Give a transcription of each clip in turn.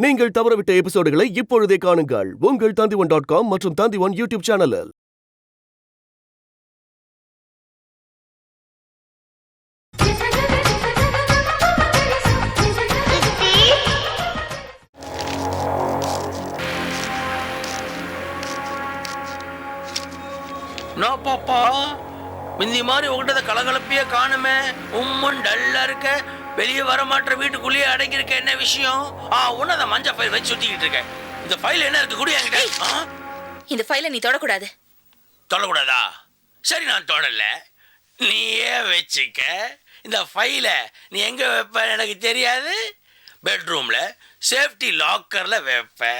நீங்கள் தவறவிட்ட எபிசோடுகளை இப்பொழுதே காணுங்கள் உங்கள் Tandivan.com மற்றும் Tandivan யூடியூப் சேனலில். பாப்பா முந்தி மாதிரி உங்கள்கிட்ட கலகலப்பையே காணுமே, உம்முன் டல்லா இருக்க, வெளியே வர மாட்டேற, வீட்டுக்குள்ளேயே அடங்கியிருக்க, என்ன விஷயம்? உன்ன மஞ்சள் ஃபைல் வச்சு சுத்திக்கிட்டு இருக்கேன். இந்த ஃபைல் என்ன இருக்கு கூட என்கிட்ட? இந்த ஃபைலை நீ தொடக்கூடாது. தொடக்கூடாதா? சரி, நான் தொடல, நீயே வச்சுக்க. இந்த ஃபைலை நீ எங்க வைப்ப எனக்கு தெரியாது. பெட்ரூம்ல சேஃப்டி லாக்கர்ல வைப்ப.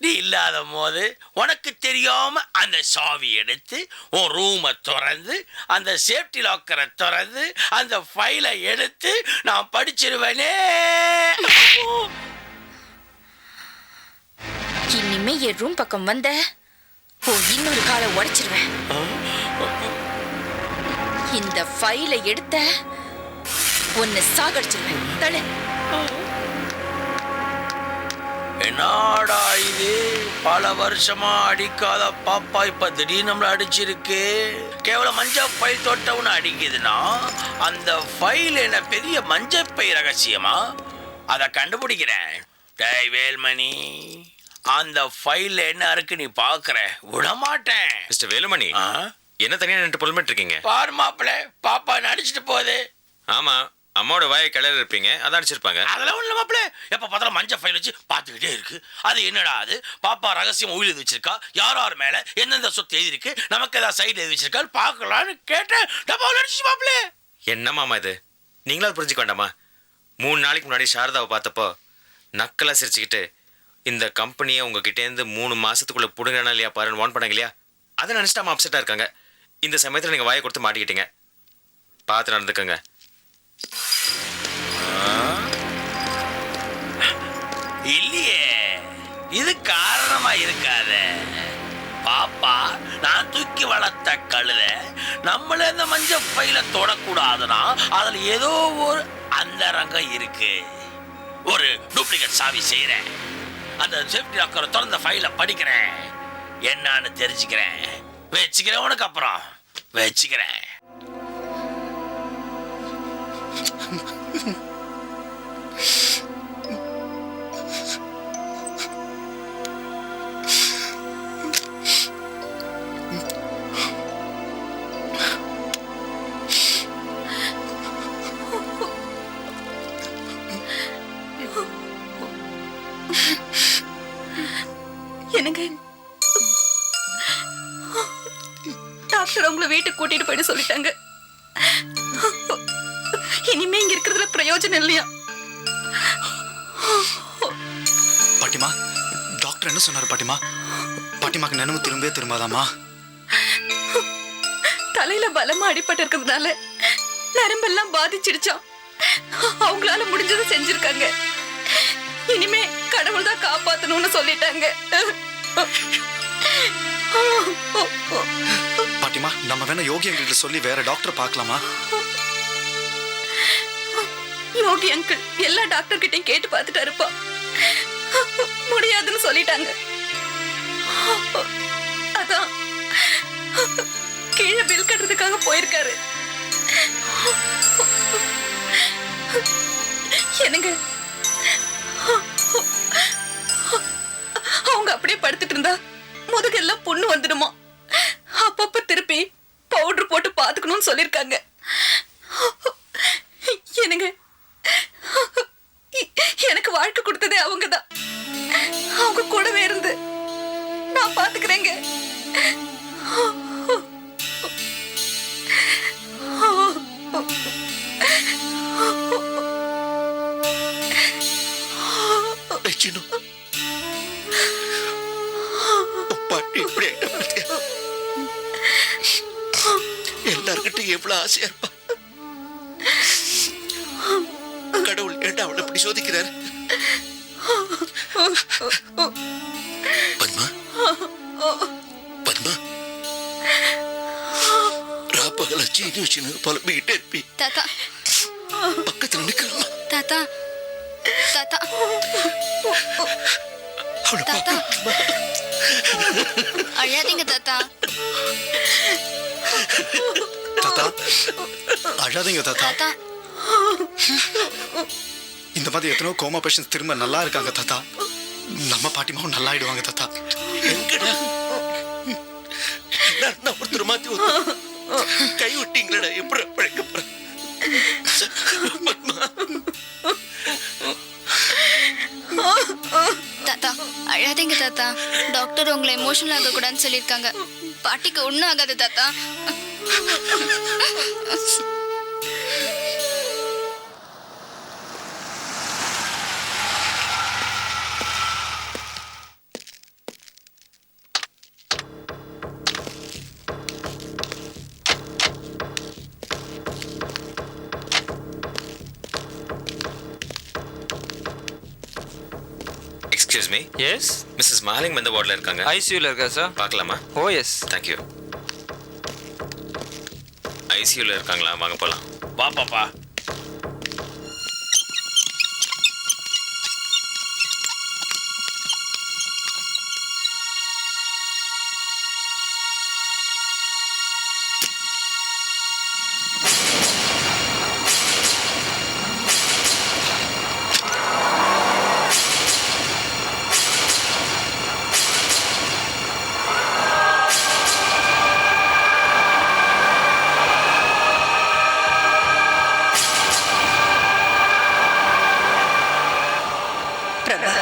நீ இல்லாத போது உனக்கு தெரியாம அந்த சாவி எடுத்து உன் ரூமை திறந்து அந்த சேஃப்டி லாக்கரை திறந்து அந்த ஃபைலை எடுத்து நான் படிச்சிருவேனே. இனிமே என் ரூம் பக்கம் வந்த இன்னொரு காலை உடைச்சிருவேன். இந்த ஃபைலை எடுத்த உன்னை சாகடிச்சிருவேன். தலை என்னடா இது, பல வருஷமா அடிக்காத பாப்பா இப்ப திடீர்னு நம்மள அடிச்சிருக்கு. கேவலம் மஞ்சள் ஃபைல் தொட்டவனு அடிக்குதுன்னா அந்த ஃபைல் என்ன பெரிய மஞ்சள் பை ரகசியமா? அதை கண்டுபிடிக்கிறேன். டேய் வேல்மணி, அந்த ஃபைல்ல என்ன இருக்கு நீ பாக்குற? விடமாட்டேன். மிஸ்டர் வேலுமணி, என்ன தனியா நின்று புலம்பிட்டு இருக்கீங்க? பாரு மாப்பிள்ள, பாப்பா நடிச்சிட்டு போகுது. ஆமா, அம்மாவோட வாயை கிளறி இருப்பீங்க, அதான் அடிச்சிருப்பாங்க. அதெல்லாம் ஒண்ணு மாப்பிள்ள, எப்ப பார்த்தாலும் மஞ்சள் ஃபைல் வச்சு பார்த்துக்கிட்டே இருக்கு. அது என்னடா அது? பாப்பா ரகசியம் உயிர் எழுதி வச்சிருக்கா, யார் மேல எந்தெந்த சொத்து எழுதி இருக்கு, நமக்கு ஏதாவது சைடு எழுதி வச்சிருக்கா பார்க்கலான்னு கேட்டேன். டப்பாவில் அடிச்சு மாப்பிள்ள. என்ன மாமா இது, நீங்களா புரிஞ்சுக்க வேண்டாமா? 3 நாளைக்கு முன்னாடி சாரதாவை பார்த்தப்போ நக்கலா சிரிச்சுக்கிட்டு இந்த கம்பெனியை உங்ககிட்டேருந்து 3 மாசத்துக்குள்ள புடுங்கனா இல்லையா பாருன்னு வான் பண்ணாங்க இல்லையா? அதை நினைச்சிட்டு அம்மா அப்செட்டா இருக்காங்க. இந்த சமயத்தில் நீங்க வாயை கொடுத்து மாட்டிக்கிட்டீங்க. பார்த்து நடந்துக்கங்க. இல்லையே, இது காரணமா இருக்காத பாப்பா. நான் தூக்கி வளர்த்த கழுத நம்மள இந்த மஞ்சள் ஃபைல தொடக்கூடாதுன்னா அதுல ஏதோ ஒரு அந்த ரங்கம் இருக்கு. ஒரு டூப்ளிகேட் சாவி செய்யறேன், அந்த சேஃப்டி லாக்கரை திறந்த ஃபைலை படிக்கிறேன், என்னன்னு தெரிஞ்சுக்கிறேன், வச்சுக்கிறேன். உனக்கு அப்புறம் வச்சுக்கிறேன். என்னங்க, டாக்டர் உங்களை வீட்டுக்கு கூட்டிட்டு போயிட்டு சொல்லிட்டாங்க. இனிமே இங்க இருக்கிறதுல பிரயோஜனம் இல்லையா? பாட்டிமா, டாக்டர் என்ன சொன்னாரு பாட்டிமா? பாட்டிமாக்கு நினைவு திரும்பவே திரும்பாதாமா? தலையில பலமா அடிபட்டு இருக்கிறதுனால நரம்பெல்லாம் பாதிச்சிடுச்சான். அவங்களால முடிஞ்சதை செஞ்சிருக்காங்க. இனிமே கடவுள் தான் காப்பாத்தணும்னு சொல்லிட்டாங்க. பாட்டிமா, நம்ம வேணா யோகி அங்கிள் சொல்லி வேற டாக்டர் பார்க்கலாமா? யோகி அங்கிள் எல்லா டாக்டர் கிட்டையும் கேட்டு பார்த்துட்டாருப்பா, முடியாதுன்னு சொல்லிட்டாங்க. அதான் கீழே பில் கட்டுறதுக்காக போயிருக்காரு. என்னங்க, அவங்க அப்படியே படுத்துட்டு இருந்தா முதுகெல்லாம் புண்ணு வந்துடுமா, அப்பப்ப திருப்பி பவுடர் போட்டு பாத்துக்கணும்னு சொல்லிருக்காங்க. என்னங்க, எனக்கு வாழ்க்கை கொடுத்ததே அவங்கதான். அவங்க கூடவே இருந்து நான் பாத்துக்கிறேங்க. எல்லார்கிட்டையும் எவ்வளவு ஆசையா இருப்பா. கடவுள் ஏண்டா அவளை இப்படி சோதிக்கிறார்? பத்மா, பத்மா, ராப்பகல சீனி வச்சுன்னு புலம்பிக்கிட்டே இருப்பி. தாத்தா பக்கத்துல நிக்கலாமா? தாத்தா தாத்தா அவளை தாத்தா அழாதீங்க தாத்தா. தாத்தா அழாதீங்க தாத்தா. தாத்தா இந்த மாதிரி எத்தனையோ கோமா பேஷன்ஸ் திரும்ப நல்லா இருக்காங்க தாத்தா. நம்ம பாட்டிமாவும் நல்லா ஆயிடுவாங்க தாத்தா. எங்கடா நான் ஒருத்தர் மாத்தி கை விட்டீங்களடா, எப்படி பழைக்க போற? தாத்தா அழாதீங்க தாத்தா. டாக்டர் உங்களை எமோஷனல் ஆக கூடாதுன்னு சொல்லியிருக்காங்க. பாட்டிக்கு ஒன்றும் ஆகாது தாத்தா. Excuse me, S Mrs Maling இந்த வார்டில் இருக்காங்க. ஐசியூவில் இருக்கா சார்? பார்க்கலாமா? ஓ எஸ். தேங்க்யூ. ஐசியூவில் இருக்காங்களா? வாங்க போகலாம். வா பாப்பா. பிரபா,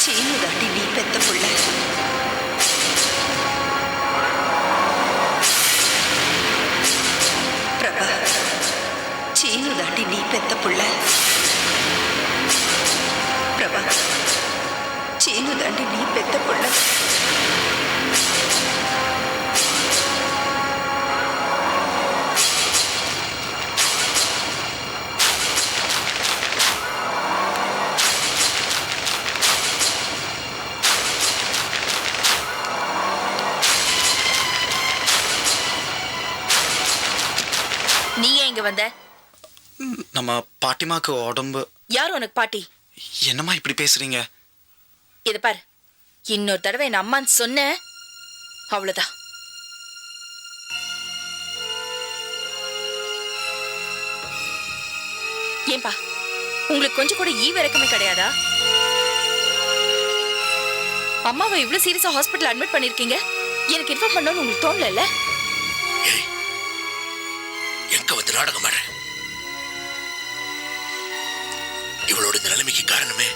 சீனு தாண்டி நீ பெத்த புள்ள. பிரபா, சீனு தாண்டி நீ பெத்த புள்ள. பிரபா, சீனு தாண்டி நீ பெத்த புள்ள. நீ ஏன் இங்க வந்த? நம்ம பாட்டிமாக்கு உடம்பு. யார் உனக்கு பாட்டி? என்னம்மா இப்படி பேசுறீங்க? இத பாரு, இன்னொரு தடவை என் அம்மான்னு சொன்ன அவ்வளவுதான். ஏன்பா, உங்களுக்கு கொஞ்சம் கூட ஈவிரக்கமே கிடையாதா? அம்மாவை இவ்வளவு சீரியஸா ஹாஸ்பிட்டல் அட்மிட் பண்ணிருக்கீங்க, எனக்கு இன்ஃபார்ம் பண்ணணும்னு உங்களுக்கு தோணல? எங்க வந்து நாடகம் ஆடுற? இவளோட இந்த நிலைமைக்கு காரணமே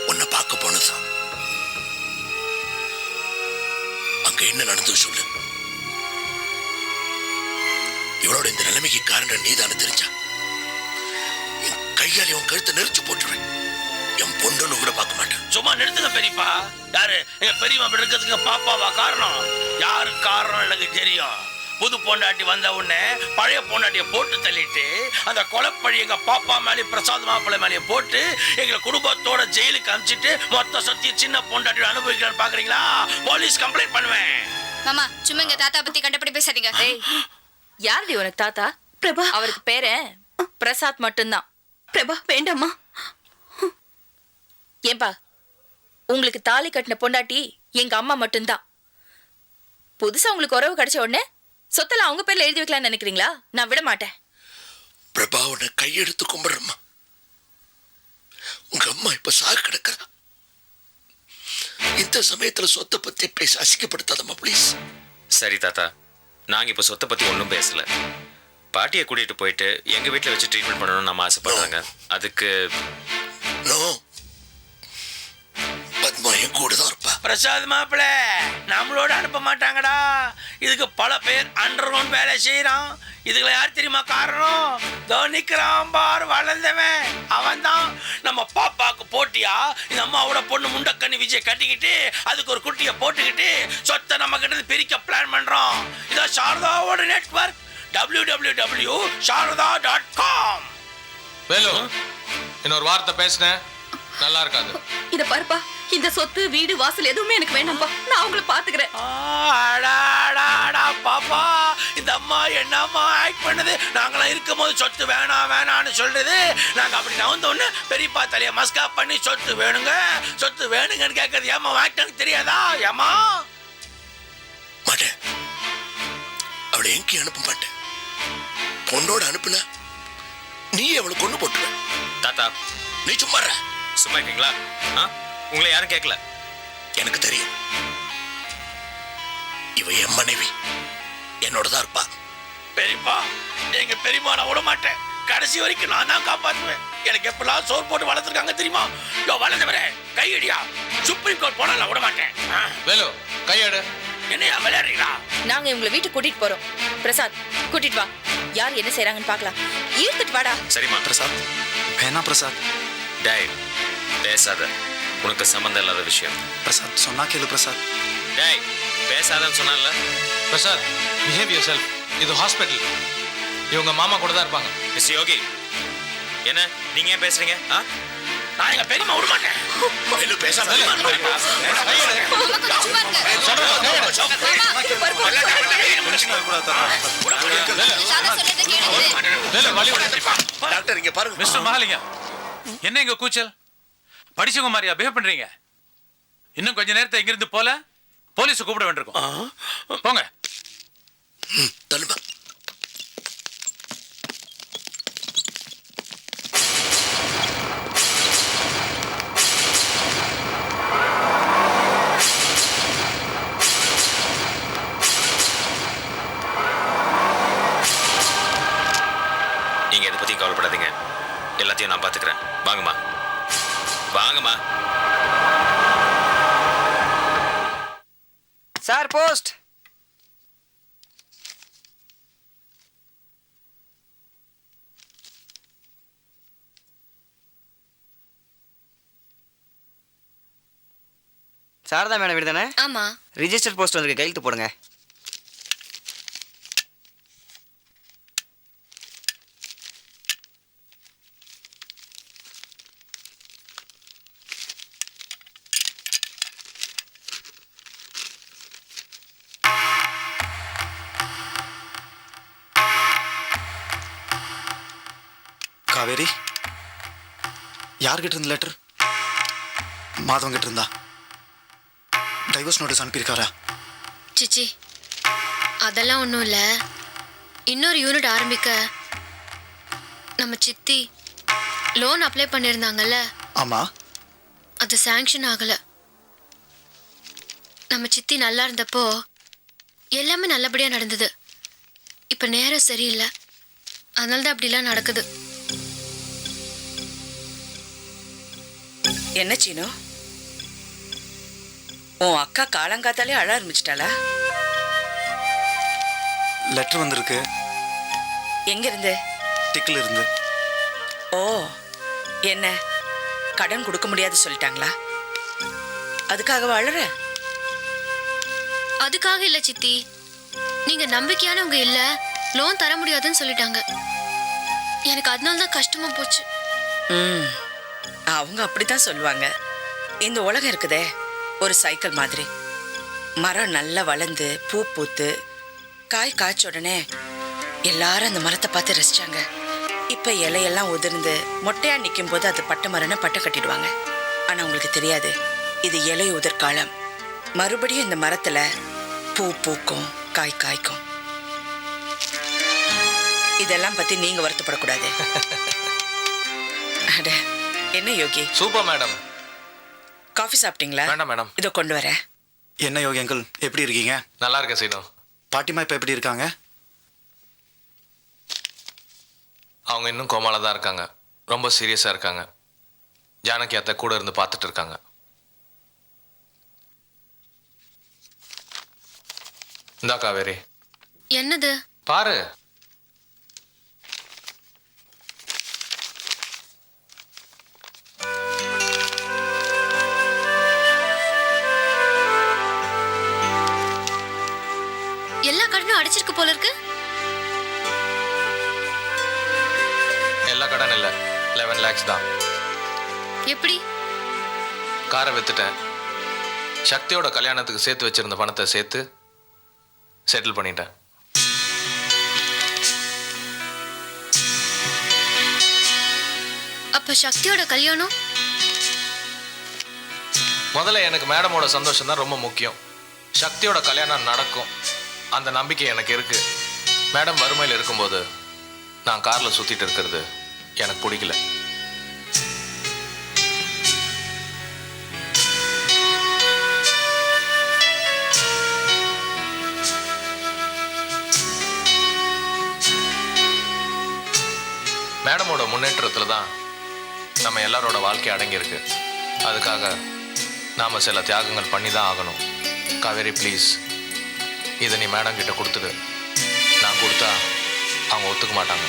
உன்னை பார்க்க போனதுதான். அங்க என்ன நடந்தது சொல்லு. இவளோட இந்த நிலைமைக்கு காரணம் நீதானு தெரிஞ்சா என் கையால் உன் கழுத்தை நெரிச்சு போட்டுருவேன். என் பொண்ணுன்னு கூட பார்க்க மாட்டேன். சும்மா நிறுத்துங்க பெரியப்பா. யாரு எங்க பெரியம்மா அப்படி இருக்கிறதுக்கு பாப்பாவா காரணம்? யாரு காரணம் எனக்கு தெரியும். புது பொண்டாட்டி வந்த உடனே பழைய பொண்டாட்டிய போட்டு தள்ளிட்டு அந்த கொலைப்பழி எங்க பாப்பா மேலே பிரசாத் மாப்பிள்ளை மேலே போட்டு எங்களை குடும்பத்தோட ஜெயிலுக்கு அனுப்பிச்சிட்டு மொத்த சத்திய சின்ன பொண்டாட்டியோட அனுபவிக்கலான்னு பாக்குறீங்களா? போலீஸ் கம்ப்ளைண்ட் பண்ணுவேன். மாமா சும்மா எங்க தாத்தா பத்தி கண்டபடி பேசாதீங்க. ஏய், யாருடி உனக்கு தாத்தா? பிரபா, அவருக்கு பேரு பிரசாத் மட்டும்தான். பிரபா வேண்டாமா. ஏன்பா, உங்களுக்கு தாலி கட்டின பொண்டாட்டி எங்க அம்மா மட்டும்தான். புதுசா உங்களுக்கு உறவு கிடைச்ச உடனே சொத்தெல்லாம் அவங்க பேர்ல எழுதி வைக்கலாம்னு நினைக்கிறீங்களா? நான் விட மாட்டேன். பிரபா உன்னை கையெடுத்து கும்பிடுறம்மா. உங்க அம்மா இப்ப சாக கிடக்குறா. இந்த சமயத்துல சொத்தை பத்தி பேச அசிங்கப்படுத்தாதம்மா ப்ளீஸ். சரி தாத்தா, நாங்கள் இப்போ சொத்தை பற்றி ஒன்றும் பேசலை. பாட்டியை கூட்டிகிட்டு போயிட்டு எங்கள் வீட்டில் வச்சு ட்ரீட்மெண்ட் பண்ணணும்னு நம்ம ஆசைப்படுறாங்க. அதுக்கு நோ, பத்மா என் கூட தான் இருப்பா. பிரசாத் மாப்பிள்ள நம்மளோட அனுப்ப மாட்டாங்கடா. இதுக்கு பல பேர் அண்டர் கிரவுண்ட் வேலை செய்யறான். இதுல யார் தெரியுமா காரணம்? தோனிக்கிறான் பார் வளர்ந்தவன். அவன் தான் நம்ம பாப்பாக்கு போட்டியா இந்த அம்மாவோட பொண்ணு முண்டக்கண்ணி விஜய் கட்டிக்கிட்டு அதுக்கு ஒரு குட்டியை போட்டுக்கிட்டு சொத்தை நம்ம கிட்ட பிரிக்க பிளான் பண்றோம். இதான் சாரதாவோட நெட்வொர்க் www.sharada.com. வேலு, இன்னொரு வார்த்தை பேசினேன் நல்லா இருக்காது. இத பாருப்பா, இந்த சொத்து வீடு வாசல் எதுவுமே எனக்கு வேணாம்ப்பா. நான் அவங்கள பாத்துக்கிறேன். அடாடாடா பாப்பா, இந்த அம்மா என்னம்மா ஆக்ட் பண்ணுது. நாங்களாம் இருக்கும் போது சொத்து வேணாம் வேணான்னு சொல்றது. நாங்க அப்படி நவந்த உடனே பெரியப்பா தலைய மஸ்கா பண்ணி சொத்து வேணுங்க சொத்து வேணுங்கன்னு கேட்கறது ஏமா ஆக்ட் தெரியாதா? ஏமா மாட்டேன், அவளை எங்கேயும் அனுப்ப மாட்டேன். பொண்ணோட அனுப்புன நீ அவளை கொண்டு போட்டுருவ. தாத்தா நீ சும்மா இரு. சும்மா இருக்கீங்களா? உங்களை யாரும் கேட்கல. எனக்கு தெரியும், இவ என் மனைவி, என்னோட தான் இருப்பா. பெரியப்பா, எங்க பெரியம்மா நான் விட மாட்டேன். கடைசி வரைக்கும் நான் தான் காப்பாற்றுவேன். எனக்கு எப்பெல்லாம் சோறு போட்டு வளர்த்துருக்காங்க தெரியுமா? வளர்ந்தவரே கையடியா. சுப்ரீம் கோர்ட் போனா நான் விட மாட்டேன். வேலு கையெடு. என்னையா விளையாடுறீங்களா? நாங்க இவங்களை வீட்டுக்கு கூட்டிட்டு போறோம். பிரசாத் கூட்டிட்டு வா, யார் என்ன செய்யறாங்கன்னு பார்க்கலாம். ஈர்த்துட்டு வாடா. சரிம்மா. பிரசாத் வேணா பிரசாத். டேய் பேசாத, உனக்கு சம்மந்தம் இல்லாத விஷயம். பிரசாத் சொன்னா கேளு பிரசாத். டேய் பேசாதன்னு சொன்னால. Prasad behave your self. இது ஹாஸ்பிட்டல். இவங்க மாமா கூட தான் இருப்பாங்க. மிஸ் யோகி, என்ன நீங்க ஏன் பேசுறீங்க? நான் எங்க பெரியம்மா விட மாட்டேன். வேலு பேசாம மாமா கொஞ்சம் சும்மா இருங்க. தாத்தா சொல்றதை கேளுங்க. வேலு வழி விடு. டாக்டர் இங்க பாருங்க. மிஸ்டர் மகாலிங்கம், என்ன இங்க கூச்சல்? படிச்சவங்க மாதிரியா பிஹேவ் பண்றீங்க? இன்னும் கொஞ்ச நேரத்தை இங்கிருந்து போல போலீஸ் கூப்பிட வேண்டியிருக்கும். போங்க. தள்ளுப்பா. நீங்க எதை பத்தியும் கவலைப்படாதீங்க, எல்லாத்தையும் நான் பாத்துக்கிறேன். வாங்கம்மா வாங்கம்மா. Sir post. சாரதா மேடம் வீடு தானே? ஆமா. ரிஜிஸ்டர் போஸ்ட் வந்திருக்கு, கையெழுத்து போடுங்க. காவேரி, யார்கிட்ட இருந்து லெட்டர்? மாதவன் கிட்ட இருந்தா? டைவர்ஸ் நோட்டீஸ் அனுப்பியிருக்காரா? சிச்சி அதெல்லாம் ஒன்றும் இல்லை. இன்னொரு யூனிட் ஆரம்பிக்க நம்ம சித்தி லோன் அப்ளை பண்ணியிருந்தாங்கல்ல, ஆமா. அது சாங்ஷன் ஆகலை. நம்ம சித்தி நல்லா இருந்தப்போ எல்லாமே நல்லபடியாக நடந்தது. இப்போ நேரம் சரியில்லை, அதனால தான் அப்படிலாம் நடக்குது. என்ன சீனு, உன் அக்கா காலங்காத்தாலே அழ ஆரம்பிச்சிட்டாளா? லெட்டர் வந்திருக்கு. எங்க இருந்து? டிக்கில் இருந்து. ஓ, என்ன கடன் கொடுக்க முடியாது சொல்லிட்டாங்களா? அதுக்காக அழற? அதுக்காக இல்லை சித்தி, நீங்க நம்பிக்கையானவங்க இல்லை, லோன் தர முடியாதுன்னு சொல்லிட்டாங்க. எனக்கு அதனால தான் கஷ்டமா போச்சு. அவங்க அப்படித்தான் சொல்லுவாங்க. இந்த உலகம் இருக்குதே ஒரு சைக்கிள் மாதிரி. மரம் நல்லா வளர்ந்து பூ பூத்து காய் காய்ச்ச உடனே எல்லாரும் அந்த மரத்தை பார்த்து ரசிச்சாங்க. இப்ப இலையெல்லாம் உதிர்ந்து மொட்டையா நிற்கும் போது அது பட்டை மரம்னு பட்டை கட்டிடுவாங்க. ஆனா உங்களுக்கு தெரியாது, இது இலை உதிர் காலம். மறுபடியும் இந்த மரத்துல பூ பூக்கும், காய் காய்க்கும். இதெல்லாம் பத்தி நீங்க வருத்தப்படக்கூடாது. அட என்ன யோகி, சூப்பர் மேடம். காஃபி சாப்பிட்டீங்களா? வேண்டாம் மேடம். இதோ கொண்டு வரேன். என்ன யோகி அங்கிள், எப்படி இருக்கீங்க? நல்லா இருக்க சீனு. பாட்டிமா இப்போ எப்படி இருக்காங்க? அவங்க இன்னும் கோமால தான் இருக்காங்க. ரொம்ப சீரியஸா இருக்காங்க. ஜானகி அத்தை கூட இருந்து பார்த்துட்டு இருக்காங்க. இந்தா காவேரி. என்னது? பாரு. எல்லா கடனும் அடிச்சிருக்கு போல இருக்கு. எல்லா கடன் இல்ல, 11 lakhs தான். எப்படி? காரை வித்துட்டேன். சக்தியோட கல்யாணத்துக்கு சேர்த்து வச்சிருந்த பணத்தை சேர்த்து செட்டில் பண்ணிட்டேன். அப்ப சக்தியோட கல்யாணம்? முதல்ல எனக்கு மேடமோட சந்தோஷம் தான் ரொம்ப முக்கியம். சக்தியோட கல்யாணம் நடக்கும், அந்த நம்பிக்கை எனக்கு இருக்கு. மேடம் வறுமையில் இருக்கும்போது நான் காரில் சுற்றிட்டு இருக்கிறது எனக்கு பிடிக்கல. மேடமோட முன்னேற்றத்தில் தான் நம்ம எல்லாரோட வாழ்க்கை அடங்கியிருக்கு. அதுக்காக நாம் சில தியாகங்கள் பண்ணி தான் ஆகணும். காவேரி ப்ளீஸ், இதை நீ மேடம் கிட்ட கொடுத்துடு. நான் கொடுத்தா அவங்க ஒத்துக்க மாட்டாங்க.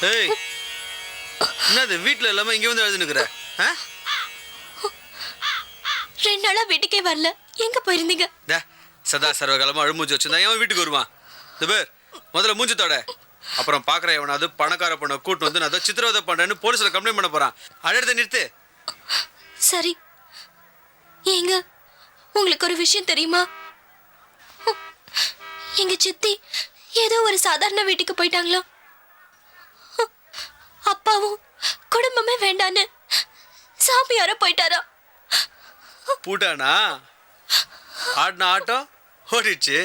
ஏய், என்னது வீட்டில் இல்லாமல் இங்கே வந்து எழுதுனுக்குற? 2 நாளா வீட்டுக்கே வரல, எங்க போயிருந்தீங்க? சதா சர்வகாலமாக அழுமூஞ்சி வச்சிருந்தா எவன் வீட்டுக்கு வருவான்? இந்த பேர் முதல்ல மூஞ்சித்தோட, அப்புறம் பார்க்குற எவனாவது பணக்கார பொண்ணை கூட்டு வந்து நான் சித்திரவதை பண்ணுறேன்னு போலீஸில் கம்ப்ளைண்ட் பண்ண போகிறான். அழுறத நிறுத்து. சரி, ஏங்க உங்களுக்கு ஒரு விஷயம் தெரியுமா? எங்க சித்தி ஏதோ ஒரு சாதாரண வீட்டுக்கு போயிட்டாங்களா. அப்பாவும் குடும்பமே வேண்டான்னு சாமியார போயிட்டாரா. பூட்டானா? ஆடின ஆட்டம் ஓடிடுச்சு.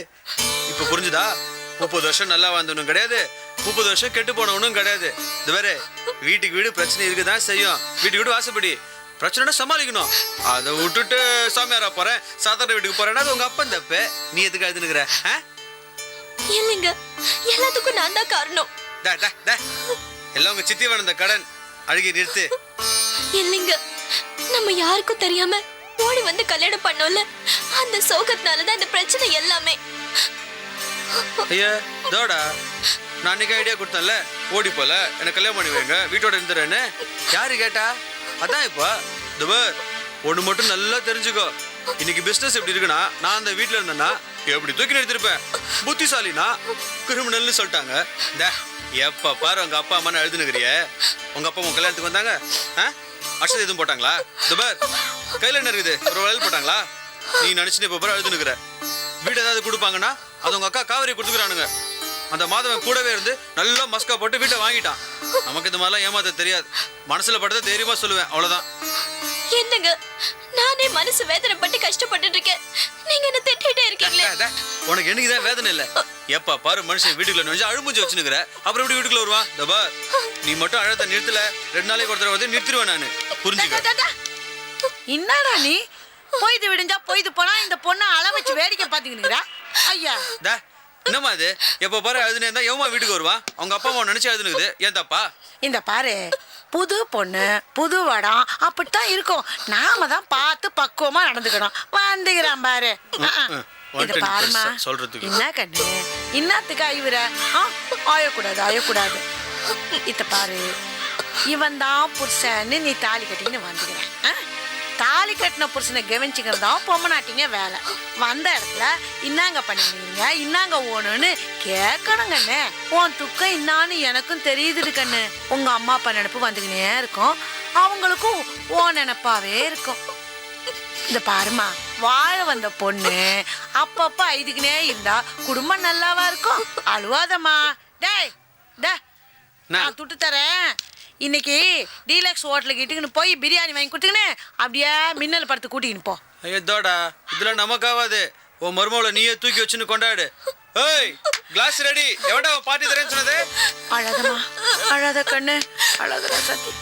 இப்போ புரிஞ்சுதா? 30 வருஷம் நல்லா வாழ்ந்தவனும் கிடையாது, 30 வருஷம் கெட்டு போனவனும் கிடையாது. இது வேற வீட்டுக்கு வீடு பிரச்சனை இருக்குதான் செய்யும். வீட்டுக்கு வீடு வாசப்படி பிரச்சனை சமாளிக்கணும். அதை விட்டுட்டு சாமியாரா போறேன், சாதாரண வீட்டுக்கு போறேன்னா அது உங்க அப்பன் தப்பு. நீ எதுக்கு எழுதுனுக்குற? இல்லைங்க, எல்லாத்துக்கும் நான் தான் காரணம். எல்லாம் உங்க சித்தி வந்த கடன். அழுகி நிறுத்து. இல்லைங்க, நம்ம யாருக்கும் தெரியாம ஓடி வந்து கல்யாணம் பண்ணோம்ல, அந்த சோகத்தினாலதான் இந்த பிரச்சனை எல்லாமே. ஐயா தோடா, நான் அன்னைக்கு ஐடியா கொடுத்தேன்ல, ஓடி போல எனக்கு கல்யாணம் பண்ணி வைங்க, வீட்டோட இருந்துறேன்னு. யாரு கேட்டா? அதான் இப்போ துபர் ஒன்று மட்டும் நல்லா தெரிஞ்சுக்கோ. இன்னைக்கு பிஸ்னஸ் எப்படி இருக்குன்னா, நான் அந்த வீட்டில் இருந்தேன்னா எப்படி தூக்கி நிறுத்திருப்பேன். புத்திசாலினா கிரிமினல்னு சொல்லிட்டாங்க. எப்ப பாரு உங்க அப்பா அம்மா எழுதுனுக்கிறிய. உங்க அப்பா உங்க கல்யாணத்துக்கு வந்தாங்க, அக்ஷதை எதுவும் போட்டாங்களா? துபர் கையில் என்ன இருக்குது? ஒரு வளையல் போட்டாங்களா? நீ நினைச்சுட்டு இப்ப பாரு எழுதுனுக்குற. வீடு ஏதாவது கொடுப்பாங்கன்னா அது உங்க அக்கா காவேரி கொடுத்துக்கிறானுங்க. அந்த மாதவன் கூடவே இருந்து நல்லா மஸ்கா போட்டு வீட்டை வாங்கிட்டான். நமக்கு இந்த மாதிரிலாம் ஏமாத்த தெரியாது. மனசுல படுத்த தைரியமா சொல்லுவேன், அவ்வளவுதான். என்னங்க, நானே மனசு வேதனைப்பட்டு கஷ்டப்பட்டு இருக்கேன், நீங்க என்ன திட்டிட்டே இருக்கீங்களே. உனக்கு என்னைக்குதான் வேதனை இல்ல? எப்ப பாரு மனுஷன் வீட்டுக்குள்ள நுழைஞ்சு அழுமுஞ்சி வச்சுனுக்குற, அப்புறம் எப்படி வீட்டுக்குள்ள வருவான்? தபா நீ மட்டும் அழத்த நிறுத்தல, 2 நாளைக்கு ஒரு தடவை வந்து நிறுத்திடுவேன் நானு. புரிஞ்சுக்க. என்னடா நீ பொய்து விடுஞ்சா பொய்து போனா இந்த பொண்ணை அள வச்சு வேடிக்கை பாத்துக்கினுக்குறா? ஐயா என்னம்மா இது? எப்ப பாரு அழுதுனே இருந்தா எவமா வீட்டுக்கு வருவான்? அவங்க அப்பா அம்மா நினைச்சு அழுதுனுக்குது. ஏன் தப்பா? இந்த பாரு, புது பொண்ணு புது வடம் அப்படித்தான் இருக்கும். நாம தான் பார்த்து பக்குவமா நடந்துக்கணும். வந்துக்கிறான் பாரு. இது பாருமா, சொல்றதுக்கு என்ன கண்ணு, இன்னத்துக்கு ஐவர ஆயக்கூடாது. இத பாரு, இவன் தான் புருஷன்னு நீ தாலி கட்டின்னு வந்துக்கிறேன். தாலி கட்டின புருஷனை கவனிச்சுக்கிறதா பொம்மநாட்டிங்க வேலை. வந்த இடத்துல இன்னாங்க பண்ணிக்கிறீங்க, இன்னாங்க ஓணுன்னு கேட்கணுங்கண்ணே. உன் துக்கம் இன்னான்னு எனக்கும் தெரியுது கண்ணு. உங்க அம்மா அப்பா நினைப்பு வந்துக்கினே இருக்கும், அவங்களுக்கும் ஓ நினைப்பாவே இருக்கும். இந்த பாருமா, வாழ வந்த பொண்ணு அப்பப்ப ஐதுக்குனே இருந்தா குடும்பம் நல்லாவா இருக்கும்? அழுவாதம்மா. டேய் நான் துட்டு தரேன். இன்னைக்கு டீலக்ஸ் ஹோட்டலுக்கு இட்டுக்குன்னு போய் பிரியாணி வாங்கி கொடுத்துக்கின்னு அப்படியே மின்னல் படத்து கூட்டிக்கின்னு போ. ஐயோடா, இதெல்லாம் நமக்காவாது. உன் மருமகளை நீயே தூக்கி வச்சுன்னு கொண்டாடு. ஏய், கிளாஸ் ரெடி. எவடா பாட்டி தரேன்னு சொன்னது? அழகமா, அழாத கண்ணு, அழகுற சத்தி.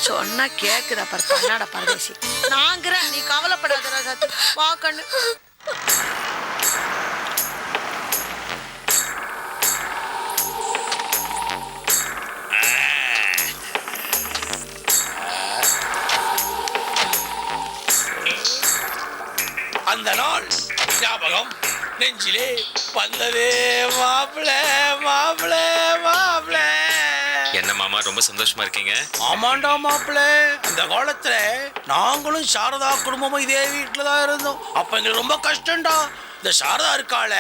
சொன்னா கேக்குதா பாரு கண்ணாட பரதேசி. நாங்கிறேன், நீ கவலைப்படாத சத்தி. வா கண்ணு. அந்த நாள் ஞாபகம் நெஞ்சிலே வந்ததே மாப்பிள மாப்பிள மாப்பிள. என்ன மாமா ரொம்ப சந்தோஷமா இருக்கீங்க? ஆமாண்டா மாப்பிள, அந்த காலத்துல நாங்களும் சாரதா குடும்பமும் இதே வீட்டுல தான் இருந்தோம். அப்ப எங்களுக்கு ரொம்ப கஷ்டம்டா. இந்த சாரதா இருக்கால,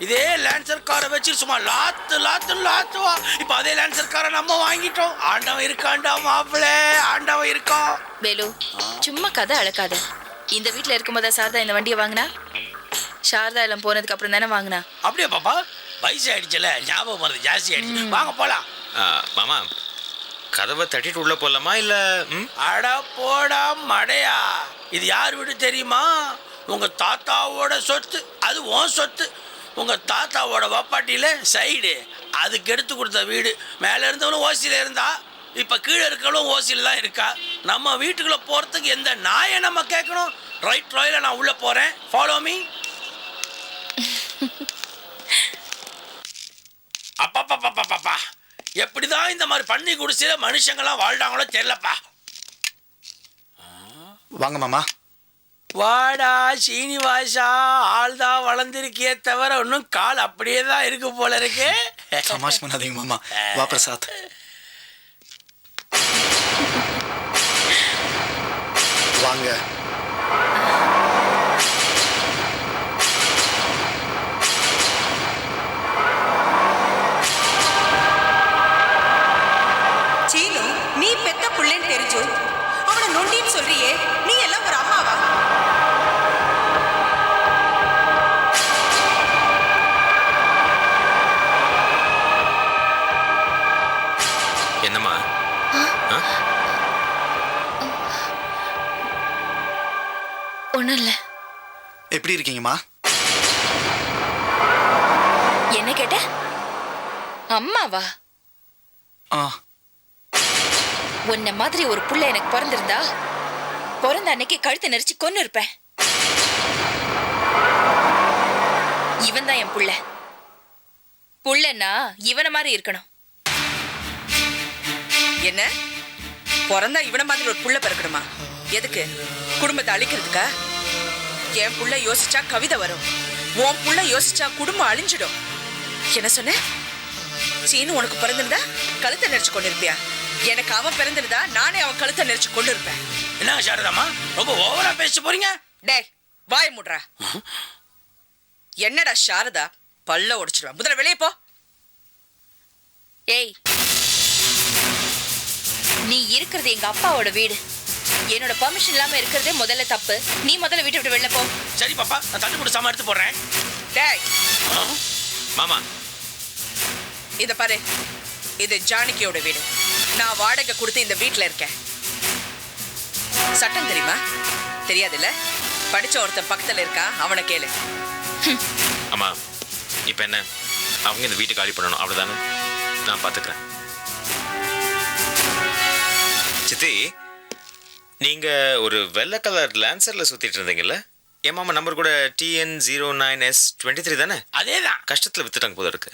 இதே லான்சர் காரை வச்சு சும்மா லாத்து லாத்து லாத்துவா. இப்ப அதே லான்சர் காரை நம்ம வாங்கிட்டோம். ஆண்டவன் இருக்காண்டா மாப்பிள, ஆண்டவன் இருக்கான். வேலு, சும்மா கதை அளக்காத. இந்த வீட்ல இருக்கும்போதா சாரதா இந்த வண்டியை வாங்கினா? சாரதா எல்லாம் போனதுக்கு அப்புறம் தானே வாங்கினா? அப்படியே பாப்பா, வயசு ஆயிடுச்சுல, ஞாபகம் வருது ஜாஸ்தி ஆயிடுச்சு. வாங்க போலாம். மாமா, கதவை தட்டிட்டு உள்ள போலாமா இல்ல? அட போடா மடையா, இது யார் வீடு தெரியுமா? உங்க தாத்தாவோட சொத்து. அது உன் சொத்து. உங்க தாத்தாவோட வப்பாட்டியில சைடு அதுக்கு எடுத்து கொடுத்த வீடு. மேல இருந்தவனும் ஓசியில இருந்தா, இப்ப கீழே இருக்கவளும் ஓசியில தான் இருக்கா. நம்ம வீட்டுக்குள்ள போறதுக்கு எந்த நாயை நம்ம கேட்கணும்? ரைட் ராயில நான் உள்ள போறேன். Follow me. அப்பா, எப்படிதான் இந்த மாதிரி பண்ணி குடிசையில மனுஷங்களாம் வாழ்றாங்களோ தெரியலப்பா. வாங்க மாமா. வாடா சீனிவாசா, ஆள் தான் வளர்ந்துருக்கியே தவிர இன்னும் கால் அப்படியே தான் இருக்கு போல இருக்கு. சமாஷ் பண்ணாதீங்க மாமா. வா பிரசாத். வாங்க. சீனு, நீ பெத்த புள்ளன்னு தெரிஞ்சு அவனை நொண்டின்னு சொல்றியே, நீ எல்லாம் ஒரு அம்மாவா? என்னம்மா? ஒண்ணும் இல்ல. எப்படி இருக்கீங்கம்மா? என்ன கேட்ட? அம்மாவா? உன்ன மாதிரி ஒரு புள்ள எனக்கு பிறந்திருந்தா பிறந்த அன்னைக்கு கழுத்தை நெரிச்சு கொன்னு இருப்பேன். இவன் தான் என் புள்ள. புள்ளன்னா இவன மாதிரி இருக்கணும். என்ன பிறந்தா இவன மாதிரி ஒரு புள்ள பிறக்கணுமா? எதுக்கு? குடும்பத்தை அழிக்கிறதுக்கா? என் புள்ள யோசிச்சா கவிதை வரும், உன் புள்ள யோசிச்சா குடும்பம் அழிஞ்சிடும். என்ன சொன்ன? சீனு உனக்கு பிறந்திருந்தா கழுத்தை நெரிச்சு கொண்டு இருப்பியா? எனக்கு அவன் பிறந்திருந்தா நானே அவன் கழுத்தை நெரிச்சு கொண்டு இருப்பேன். என்ன சாரதாமா, ரொம்ப ஓவரா பேச போறீங்க? டேய், வாய் மூடுறா. என்னடா சாரதா, பல்ல உடைச்சிடுவேன். முதல்ல வெளியே போ. ஏய், நீ இருக்கிறது எங்க அப்பாவோட வீடு. என்னோட பர்மிஷன் இல்லாம இருக்கிறதே முதல்ல தப்பு. நீ முதல்ல வீட்டை விட்டு வெளில போ. சரி பாப்பா, நான் தண்ணி போட்டு சாமா எடுத்து போடுறேன். டேய் மாமா, இத பாரு, இது ஜானகியோட வீடு. நான் வாடகை கொடுத்து இந்த வீட்டுல இருக்கேன். சட்டம் தெரியுமா? தெரியாதுல்ல? படிச்ச ஒருத்தன் பக்கத்துல இருக்கா, அவனை கேளு. அம்மா, இப்ப என்ன, அவங்க இந்த வீட்டு காலி பண்ணணும் அவ்வளவுதானே? நான் பாத்துக்கிறேன். சித்தி, நீங்க ஒரு வெள்ளை கலர் லான்சர்ல சுத்திட்டு இருந்தீங்கல்ல? என் மாமா நம்பர் கூட TN09S23 தானே? அதேதான். கஷ்டத்துல வித்துட்டாங்க போல இருக்கு.